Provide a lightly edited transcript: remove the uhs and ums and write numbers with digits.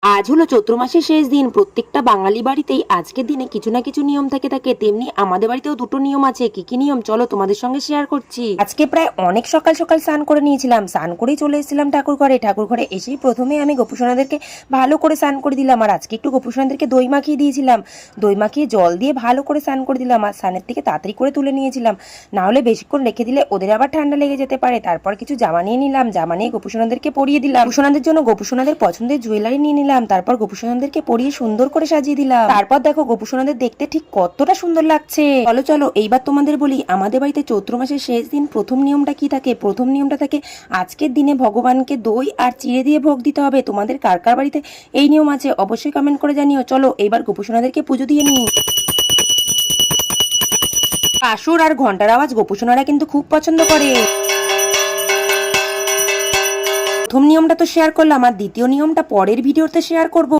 আজ হলো চৈত্র মাসের শেষ দিন। প্রত্যেকটা বাঙালি বাড়িতেই আজকের দিনে কিছু না কিছু নিয়ম থেকে থাকে, তেমনি আমাদের বাড়িতেও দুটো নিয়ম আছে। কি কি নিয়ম চলো তোমাদের সঙ্গে শেয়ার করছি। আজকে প্রায় অনেক সকাল সকাল স্নান করে নিয়েছিলাম, স্নান করেই চলে এসেছিলাম ঠাকুর ঘরে। ঠাকুর ঘরে এসেই প্রথমে আমি গোপুসোনাদেরকে ভালো করে স্নান করে দিলাম, আর আজকে একটু গোপুসোনাদেরকে দই মাখিয়ে দিয়েছিলাম। দই মাখিয়ে জল দিয়ে ভালো করে স্নান করে দিলাম, আর স্নানের থেকে তাড়াতাড়ি করে তুলে নিয়েছিলাম, না হলে বেশিক্ষণ রেখে দিলে ওদের আবার ঠান্ডা লেগে যেতে পারে। তারপর কিছু জামা নিয়ে নিলাম, জামা নিয়ে গোপুসোনাদেরকে পরিয়ে দিলাম। গোপুসোনাদের জন্য গোপুসোনাদের পছন্দের জুয়েলারি নিয়ে নিলাম, তারপর গোপুসোনাদেরকে পরিয়ে সুন্দর করে সাজিয়ে দিলাম। তারপর দেখো গোপুসোনাদের দেখতে ঠিক কতটা সুন্দর লাগছে। চলো চলো এইবার তোমাদের বলি আমাদের বাড়িতে চৈত্র মাসের শেষ দিন প্রথম নিয়মটা কি থাকে। প্রথম নিয়মটা থাকে আজকের দিনে ভগবানকে দই আর চিড়ে দিয়ে ভোগ দিতে হবে। তোমাদের কার কার বাড়িতে এই নিয়ম আছে অবশ্যই কমেন্ট করে জানিও। চলো এইবার গোপুসোনাদেরকে পুজো দিয়ে নিই। কাসুর আর ঘন্টার আওয়াজ গোপুসোনারা কিন্তু খুব পছন্দ করে। প্রথম নিয়মটা তো শেয়ার করলাম, আর দ্বিতীয় নিয়মটা পরের ভিডিওতে শেয়ার করব।